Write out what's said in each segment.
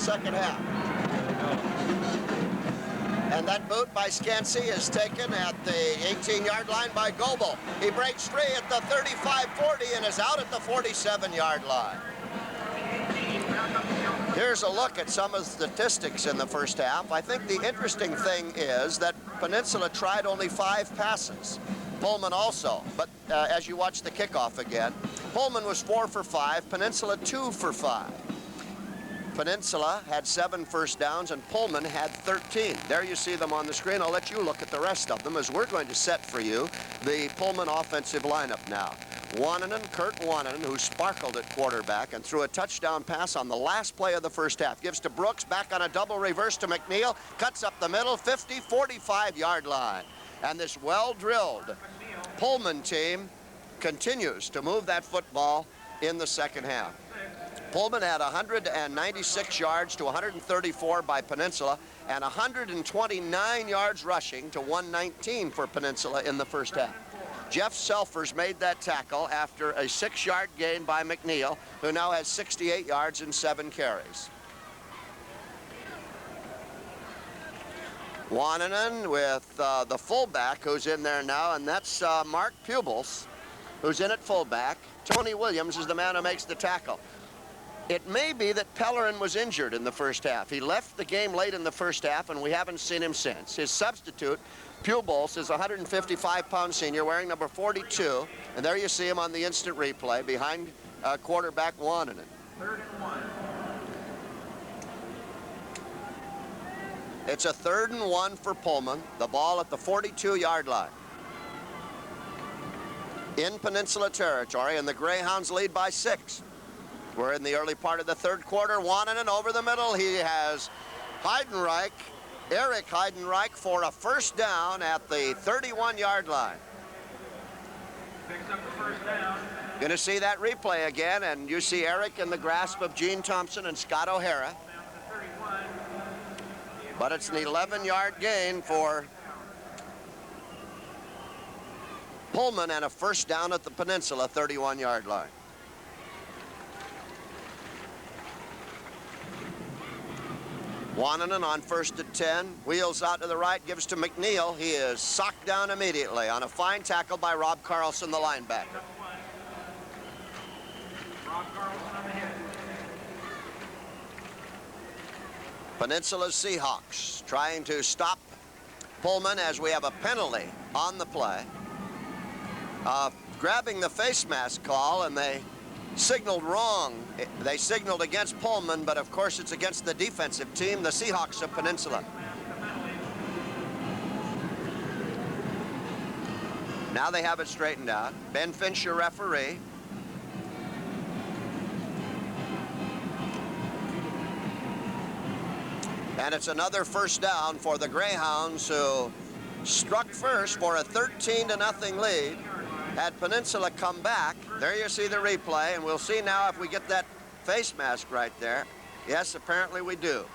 second half. And that boot by Scansey is taken at the 18-yard line by Goebel. He breaks free at the 35-40 and is out at the 47-yard line. Here's a look at some of the statistics in the first half. I think the interesting thing is that Peninsula tried only 5 passes. Pullman also, but as you watch the kickoff again, Pullman was 4 for 5, Peninsula 2 for 5. Peninsula had 7 first downs and Pullman had 13. There you see them on the screen. I'll let you look at the rest of them as we're going to set for you the Pullman offensive lineup now. Kurt Wananen, who sparkled at quarterback and threw a touchdown pass on the last play of the first half. Gives to Brooks, back on a double reverse to McNeil, cuts up the middle, 50, 45-yard line. And this well-drilled Pullman team continues to move that football in the second half. Pullman had 196 yards to 134 by Peninsula and 129 yards rushing to 119 for Peninsula in the first half. Jeff Selfers made that tackle after a 6-yard gain by McNeil, who now has 68 yards and 7 carries. Wananen with the fullback who's in there now, and that's Mark Pubels, who's in at fullback. Tony Williams is the man who makes the tackle. It may be that Pellerin was injured in the first half. He left the game late in the first half, and we haven't seen him since. His substitute, Pubels, is a 155-pound senior wearing number 42, and there you see him on the instant replay behind quarterback Wananen. 3rd and 1. It's a 3rd and 1 for Pullman. The ball at the 42-yard line. In Peninsula territory, and the Greyhounds lead by 6. We're in the early part of the 3rd quarter. Wananen over the middle. He has Eric Heidenreich for a first down at the 31-yard line. Picks up the first down. Going to see that replay again, and you see Eric in the grasp of Gene Thompson and Scott O'Hara. But it's an 11-yard gain for Pullman and a first down at the Peninsula 31-yard line. Wananen on 1st and 10, wheels out to the right, gives to McNeil. He is socked down immediately on a fine tackle by Rob Carlson, the linebacker. Rob Carlson on the hit. Peninsula Seahawks trying to stop Pullman as we have a penalty on the play. Grabbing the face mask call, and they signaled wrong. They signaled against Pullman, but of course it's against the defensive team, the Seahawks of Peninsula. Now they have it straightened out. Ben Finch, your referee. And it's another first down for the Greyhounds, who struck first for a 13-0 lead. Had Peninsula come back, there you see the replay, and we'll see now if we get that face mask right there. Yes, apparently we do.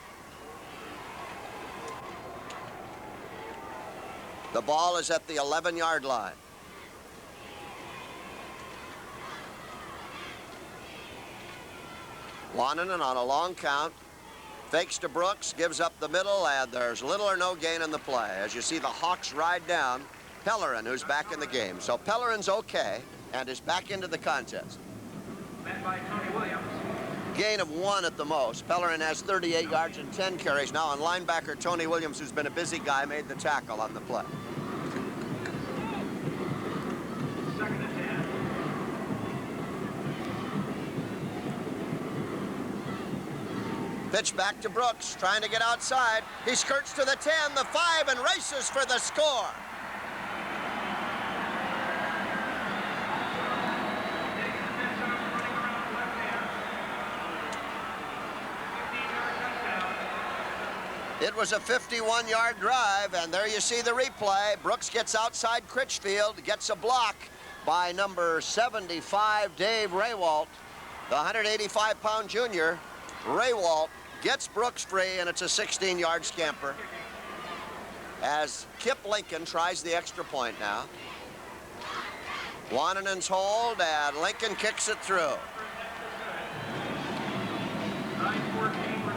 The ball is at the 11-yard line. Wananen on a long count. Fakes to Brooks, gives up the middle, and there's little or no gain in the play. As you see the Hawks ride down Pellerin, who's back in the game. So Pellerin's okay and is back into the contest. Met by Tony Williams. Gain of 1 at the most. Pellerin has 38 yards and 10 carries now, and linebacker Tony Williams, who's been a busy guy, made the tackle on the play. 2nd and 10. Pitch back to Brooks, trying to get outside. He skirts to the 10, the 5, and races for the score. It was a 51-yard drive, and there you see the replay. Brooks gets outside Critchfield, gets a block by number 75, Dave Raywalt. The 185-pound junior, Raywalt, gets Brooks free, and it's a 16-yard scamper. As Kip Lincoln tries the extra point now. Wananen's hold, and Lincoln kicks it through. 9-14.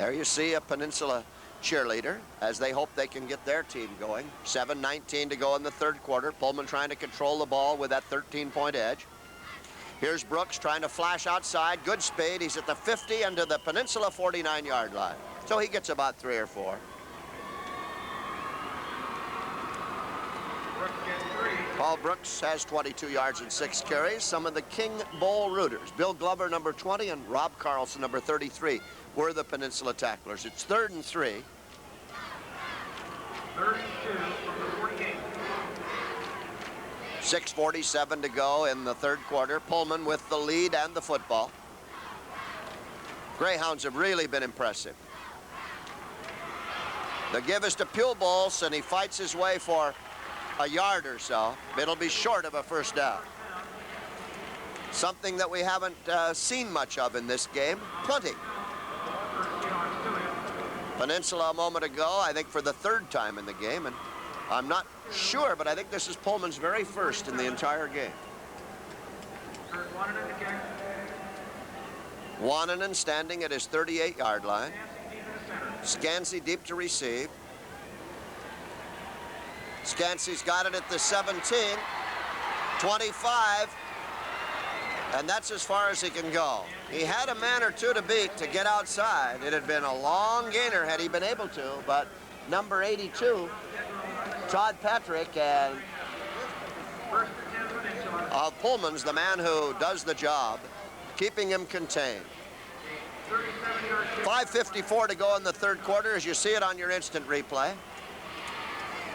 There you see a Peninsula cheerleader as they hope they can get their team going. 7:19 to go in the third quarter. Pullman trying to control the ball with that 13-point edge. Here's Brooks trying to flash outside. Good speed. He's at the 50 and to the Peninsula 49-yard line. So he gets about 3 or 4. Brooks gets 3. Paul Brooks has 22 yards and 6 carries. Some of the King Bowl rooters, Bill Glover, number 20, and Rob Carlson, number 33, were the Peninsula tacklers. It's 3rd and 3. 3rd and 2 from the 48. 6:47 to go in the third quarter. Pullman with the lead and the football. Greyhounds have really been impressive. The give is to Pullman, and he fights his way for a yard or so. It'll be short of a first down. Something that we haven't seen much of in this game. Punting. Peninsula a moment ago, I think for the 3rd time in the game, and I'm not sure, but I think this is Pullman's very first in the entire game. Kurt Wannanen to kick. Wannanen standing at his 38-yard line. Scansey deep in the center. Scansey deep to receive. Scansey's got it at the 17, 25, and that's as far as he can go. He had a man or two to beat to get outside. It had been a long gainer had he been able to, but number 82, Todd Patrick, and 1st and 10 Peninsula. of Pullman's the man who does the job, keeping him contained. 37-yard kick. 5:54 to go in the third quarter as you see it on your instant replay.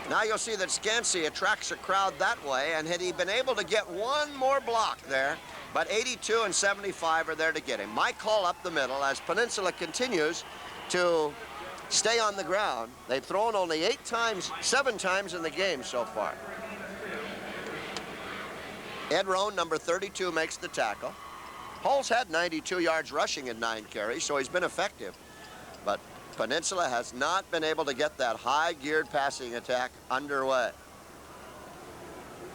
Now you'll see that Scansey attracts a crowd that way, and had he been able to get one more block there, but 82 and 75 are there to get him. Mike Hall up the middle as Peninsula continues to stay on the ground. They've thrown only 7 times in the game so far. Ed Rohn, number 32, makes the tackle. Hall's had 92 yards rushing in 9 carries, so he's been effective. But Peninsula has not been able to get that high-geared passing attack underway.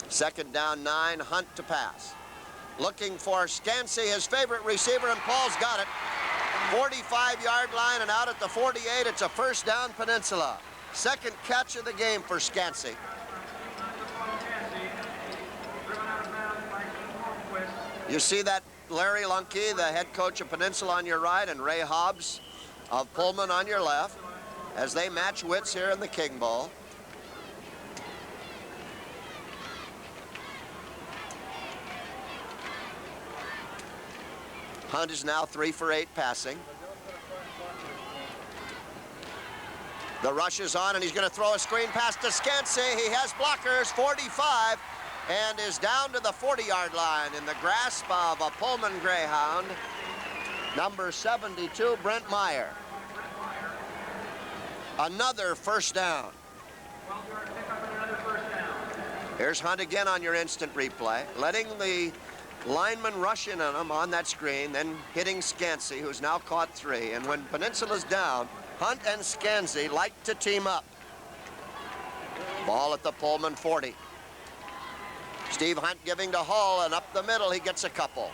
2nd down 9, Hunt to pass. Looking for Scansey, his favorite receiver, and Paul's got it. 45-yard line and out at the 48. It's a first down Peninsula. 2nd catch of the game for Scansey. You see that Larry Lunke, the head coach of Peninsula, on your right, and Ray Hobbs of Pullman on your left, as they match wits here in the King Bowl. Hunt is now 3 for 8 passing. The rush is on, and he's going to throw a screen pass to Scansey. He has blockers, 45, and is down to the 40-yard line in the grasp of a Pullman Greyhound. Number 72, Brent Meyer. Another first down. 12-yard pickup and another first down. Here's Hunt again on your instant replay, letting the lineman rush in on him on that screen, then hitting Scansey, who's now caught 3. And when Peninsula's down, Hunt and Scansey like to team up. Ball at the Pullman 40. Steve Hunt giving to Hall, and up the middle he gets a couple.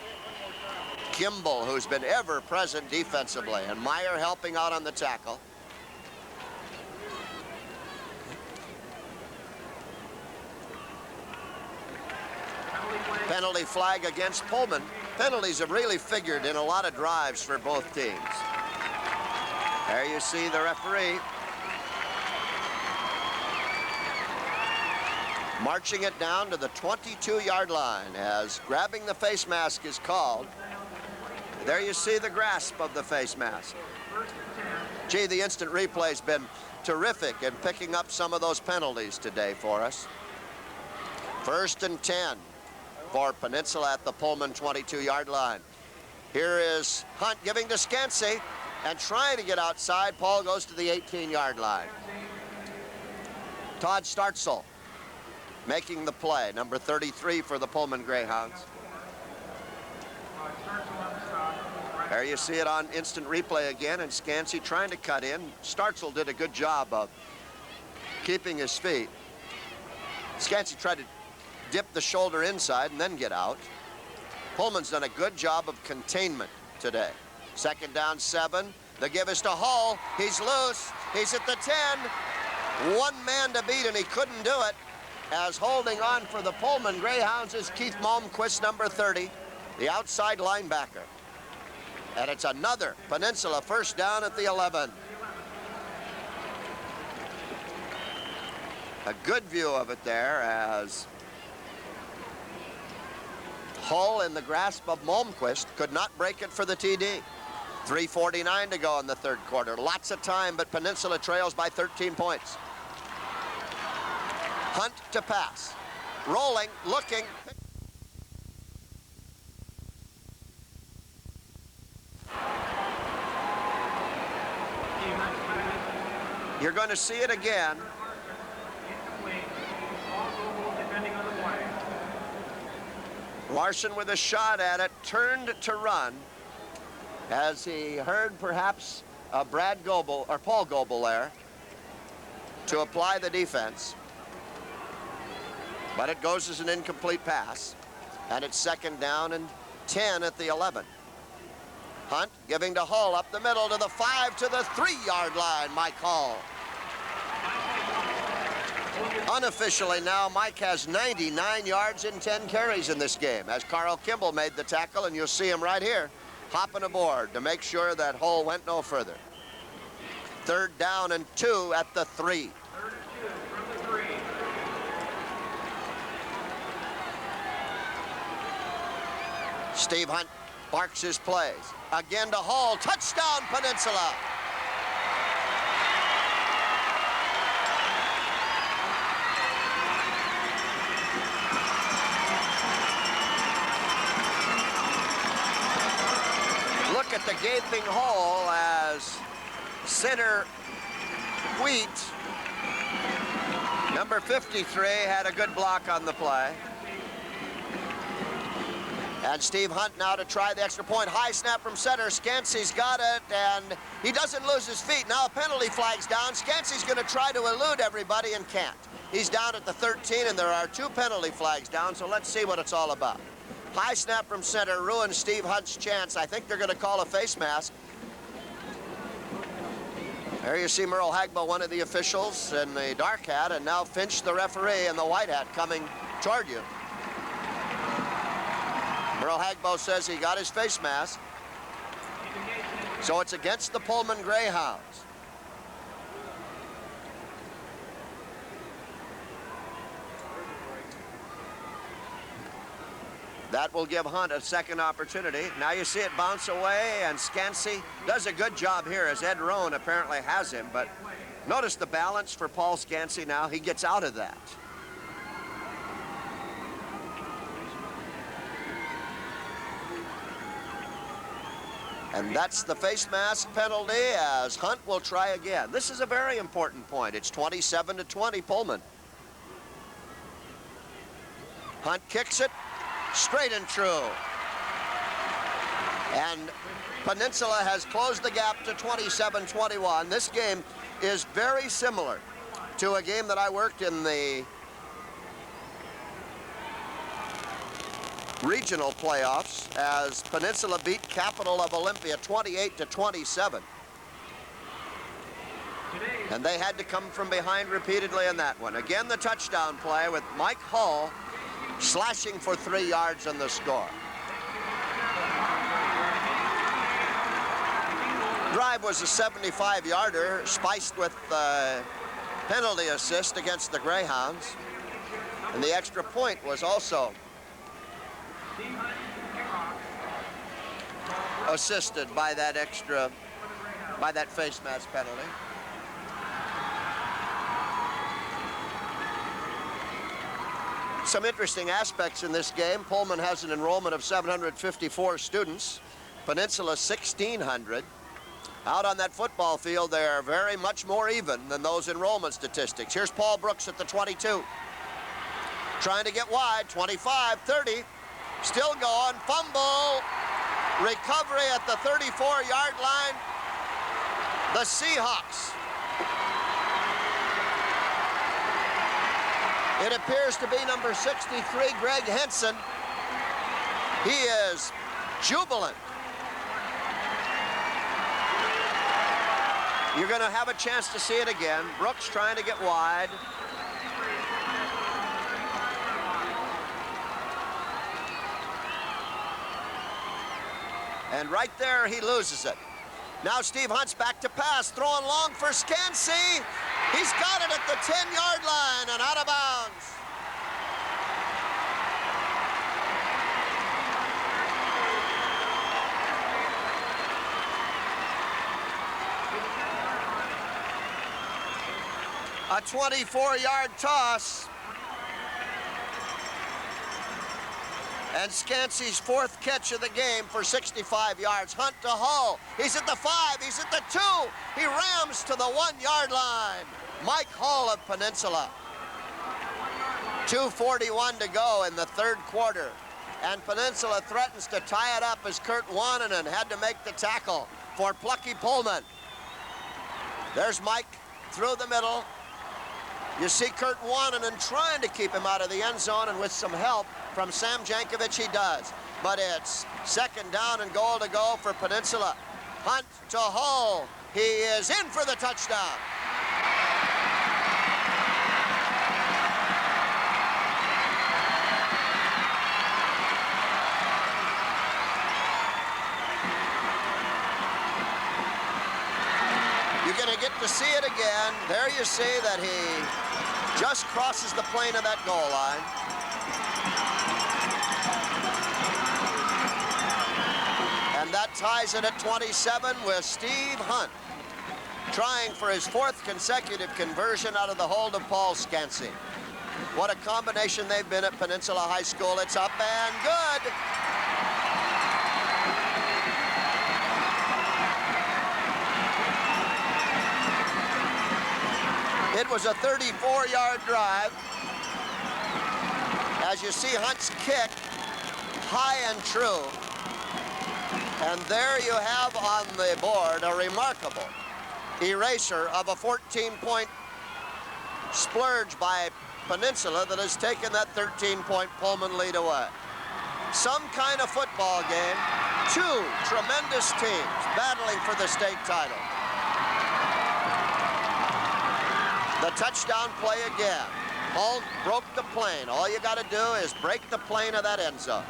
Kimball, who's been ever present defensively, and Meyer helping out on the tackle. Penalty flag against Pullman. Penalties have really figured in a lot of drives for both teams. There you see the referee marching it down to the 22-yard line as grabbing the face mask is called. There you see the grasp of the face mask. Gee, the instant replay's been terrific in picking up some of those penalties today for us. 1st and 10 for Peninsula at the Pullman 22-yard line. Here is Hunt giving to Scansey and trying to get outside. Paul goes to the 18-yard line. Todd Startzel making the play, number 33 for the Pullman Greyhounds. There you see it on instant replay again, and Scansey trying to cut in. Startzel did a good job of keeping his feet. Scansey tried to dip the shoulder inside and then get out. Pullman's done a good job of containment today. 2nd down 7. The give is to Hull. He's loose. He's at the 10. One man to beat, and he couldn't do it. As holding on for the Pullman Greyhounds is Keith Malmquist, number 30, the outside linebacker. And it's another Peninsula first down at the 11. A good view of it there as Hull in the grasp of Malmquist could not break it for the TD. 3:49 to go in the third quarter. Lots of time, but Peninsula trails by 13 points. Hunt to pass. Rolling, looking. You're going to see it again. Larson with a shot at it, turned to run as he heard perhaps Brad Goebel, or Paul Goebel there, to apply the defense. But it goes as an incomplete pass, and it's second down and 10 at the 11. Hunt giving to Hull up the middle to the 5 to the 3-yard line. Mike Hull. Unofficially now, Mike has 99 yards and 10 carries in this game as Carl Kimball made the tackle, and you'll see him right here hopping aboard to make sure that Hull went no further. Third down and 2 at the 3. Third and 2 from the 3. Steve Hunt barks his plays. Again to Hull. Touchdown, Peninsula. Look at the gaping hole as center Wheat, number 53, had a good block on the play. And Steve Hunt now to try the extra point. High snap from center. Scansey's got it, and he doesn't lose his feet. Now a penalty flag's down. Scansey's going to try to elude everybody and can't. He's down at the 13, and there are 2 penalty flags down, so let's see what it's all about. High snap from center ruins Steve Hunt's chance. I think they're going to call a face mask. There you see Merle Hagbo, one of the officials in the dark hat, and now Finch, the referee, in the white hat coming toward you. Merle Hagbo says he got his face mask. So it's against the Pullman Greyhounds. That will give Hunt a second opportunity. Now you see it bounce away, and Scansey does a good job here as Ed Rohn apparently has him, but notice the balance for Paul Scansey now. He gets out of that. And that's the face mask penalty as Hunt will try again. This is a very important point. It's 27-20 Pullman. Hunt kicks it straight and true. And Peninsula has closed the gap to 27-21. This game is very similar to a game that I worked in the regional playoffs as Peninsula beat Capital of Olympia 28-27. And they had to come from behind repeatedly in that one. Again, the touchdown play with Mike Hull slashing for 3 yards on the score. Drive was a 75-yarder spiced with penalty assist against the Greyhounds. And the extra point was also assisted by that face mask penalty. Some interesting aspects in this game. Pullman has an enrollment of 754 students. Peninsula 1,600. Out on that football field, they're very much more even than those enrollment statistics. Here's Paul Brooks at the 22. Trying to get wide, 25, 30. Still going, fumble. Recovery at the 34-yard line. The Seahawks. It appears to be number 63, Greg Henson. He is jubilant. You're going to have a chance to see it again. Brooks trying to get wide. And right there, he loses it. Now Steve Hunt's back to pass, throwing long for Scansey. He's got it at the 10-yard line and out of bounds. A 24-yard toss. And Scansey's 4th catch of the game for 65 yards. Hunt to Hull. He's at the 5. He's at the 2. He rams to the 1-yard line. Mike Hull of Peninsula. 2:41 to go in the 3rd quarter. And Peninsula threatens to tie it up as Kurt Wannanen had to make the tackle for plucky Pullman. There's Mike through the middle. You see Kurt Wannanen trying to keep him out of the end zone, and with some help from Sam Jankovic, he does. But it's 2nd down and goal to go for Peninsula. Hunt to Hull. He is in for the touchdown. You're going to get to see it again. There you see that he just crosses the plane of that goal line. And that ties it at 27 with Steve Hunt trying for his 4th consecutive conversion out of the hold of Paul Scansey. What a combination they've been at Peninsula High School. It's up and good. It was a 34-yard drive. As you see Hunt's kick, high and true. And there you have on the board a remarkable eraser of a 14-point splurge by Peninsula that has taken that 13-point Pullman lead away. Some kind of football game. 2 tremendous teams battling for the state title. The touchdown play again. Hull broke the plane. All you got to do is break the plane of that end zone.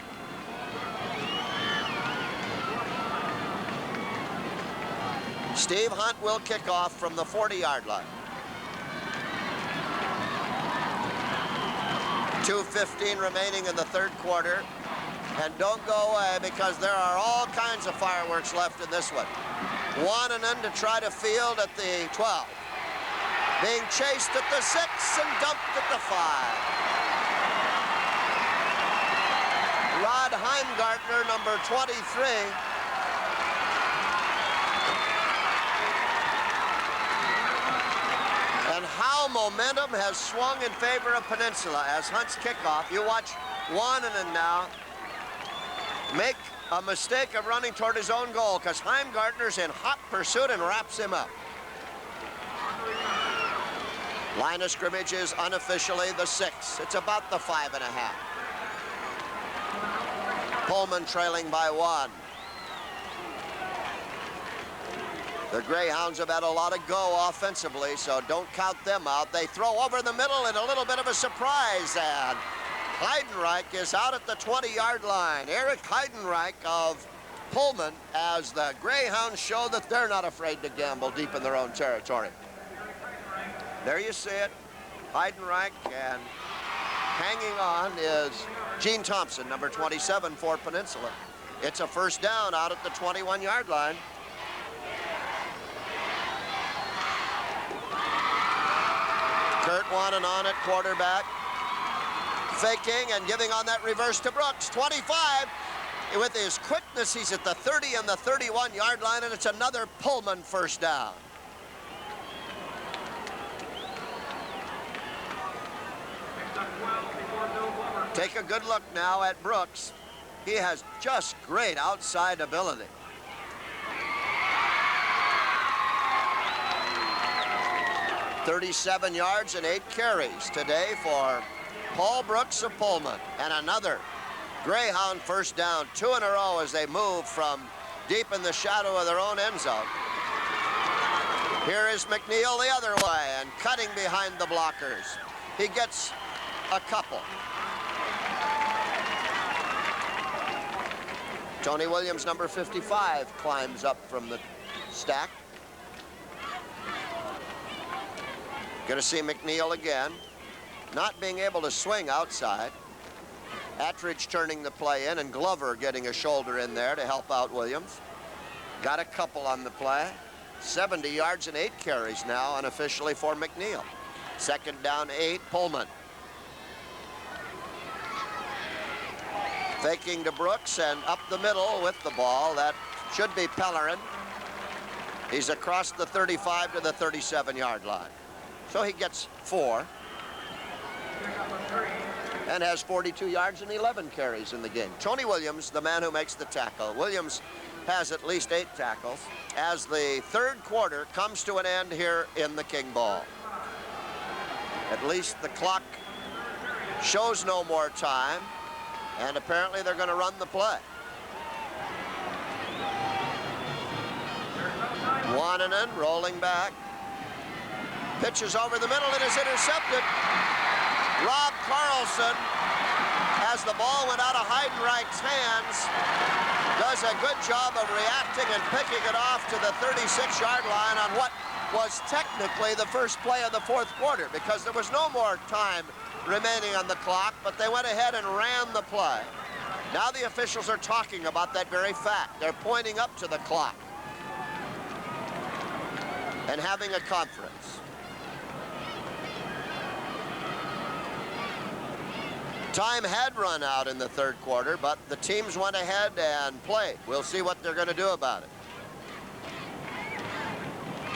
Steve Hunt will kick off from the 40-yard line. 2:15 remaining in the 3rd quarter. And don't go away because there are all kinds of fireworks left in this one. Wannanen to try to field at the 12. Being chased at the 6 and dumped at the 5. Rod Heimgartner, number 23. And how momentum has swung in favor of Peninsula as Hunt's kickoff. You watch Wannanen now make a mistake of running toward his own goal because Heimgartner's in hot pursuit and wraps him up. Line of scrimmage is unofficially the 6. It's about the 5.5. Pullman trailing by 1. The Greyhounds have had a lot of go offensively, so don't count them out. They throw over the middle in a little bit of a surprise, and Heidenreich is out at the 20-yard line. Eric Heidenreich of Pullman, as the Greyhounds show that they're not afraid to gamble deep in their own territory. There you see it, Heidenreich, and hanging on is Gene Thompson, number 27 for Peninsula. It's a 1st down out at the 21-yard line. Kurt Wannanen on at quarterback. Faking and giving on that reverse to Brooks. 25. With his quickness, he's at the 30 and the 31-yard line, and it's another Pullman 1st down. Take a good look now at Brooks. He has just great outside ability. "37 yards and 8 carries today for Paul Brooks of Pullman. And another Greyhound 1st down, 2 in a row as they move from deep in the shadow of their own end zone. Here is McNeil the other way and cutting behind the blockers. He gets a couple. Tony Williams, number 55, climbs up from the stack. Going to see McNeil again. Not being able to swing outside. Attridge turning the play in, and Glover getting a shoulder in there to help out Williams. Got a couple on the play. 70 yards and 8 carries now unofficially for McNeil. Second down 8, Pullman. Faking to Brooks and up the middle with the ball. That should be Pellerin. He's across the 35 to the 37-yard line. So he gets 4 and has 42 yards and 11 carries in the game. Tony Williams, the man who makes the tackle. Williams has at least 8 tackles as the third quarter comes to an end here in the King Ball. At least the clock shows no more time, and apparently they're going to run the play. Wananen rolling back. Pitches over the middle. It is intercepted. Rob Carlson, as the ball went out of Heidenreich's hands, does a good job of reacting and picking it off to the 36-yard line on what was technically the first play of the fourth quarter, because there was no more time remaining on the clock, but they went ahead and ran the play. Now the officials are talking about that very fact. They're pointing up to the clock and having a conference. Time had run out in the third quarter, but the teams went ahead and played. We'll see what they're going to do about it.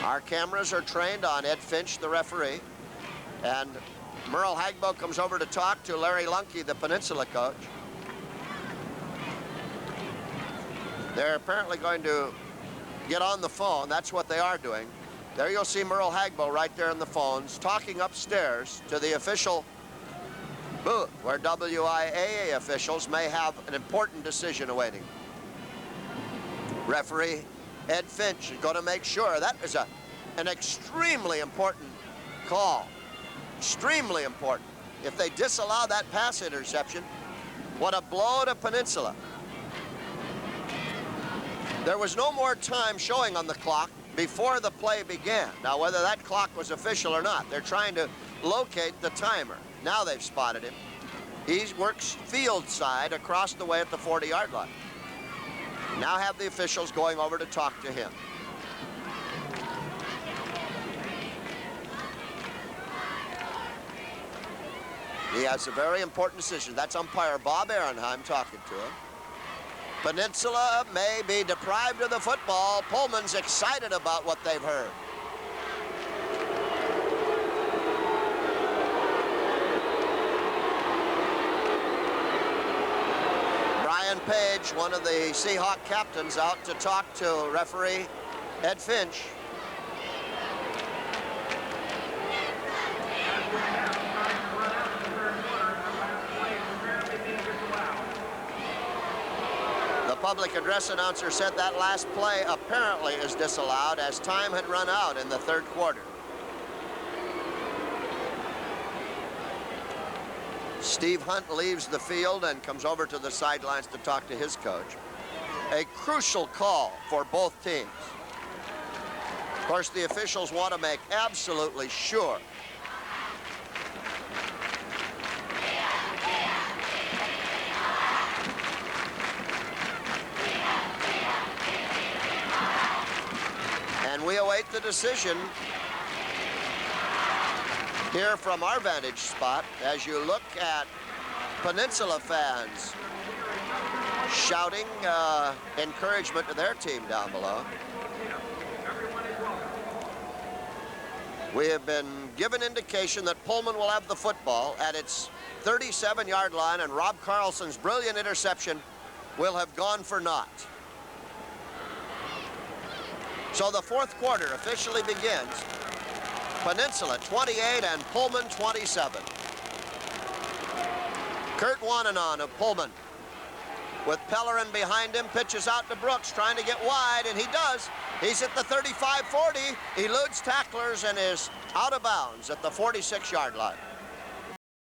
Our cameras are trained on Ed Finch, the referee, and Merle Hagbo comes over to talk to Larry Lunke, the Peninsula coach. They're apparently going to get on the phone. That's what they are doing. There you'll see Merle Hagbo right there on the phones, talking upstairs to the official booth, where WIAA officials may have an important decision awaiting. Referee Ed Finch is going to make sure. That is an extremely important call. Extremely important. If they disallow that pass interception, what a blow to Peninsula. There was no more time showing on the clock before the play began. Now, whether that clock was official or not, they're trying to locate the timer. Now they've spotted him. He works field side across the way at the 40-yard line. Now have the officials going over to talk to him. He has a very important decision. That's umpire Bob Ehrenheim talking to him. Peninsula may be deprived of the football. Pullman's excited about what they've heard. Brian Page, one of the Seahawk captains, out to talk to referee Ed Finch. The public address announcer said that last play apparently is disallowed as time had run out in the third quarter. Steve Hunt leaves the field and comes over to the sidelines to talk to his coach. A crucial call for both teams. Of course, the officials want to make absolutely sure and we await the decision here from our vantage spot as you look at Peninsula fans shouting encouragement to their team down below. We have been given indication that Pullman will have the football at its 37-yard line, and Rob Carlson's brilliant interception will have gone for naught. So the fourth quarter officially begins. Peninsula 28 and Pullman 27. Kurt Wananen of Pullman with Pellerin behind him, pitches out to Brooks, trying to get wide, and he does. He's at the 35-40, eludes tacklers, and is out of bounds at the 46-yard line.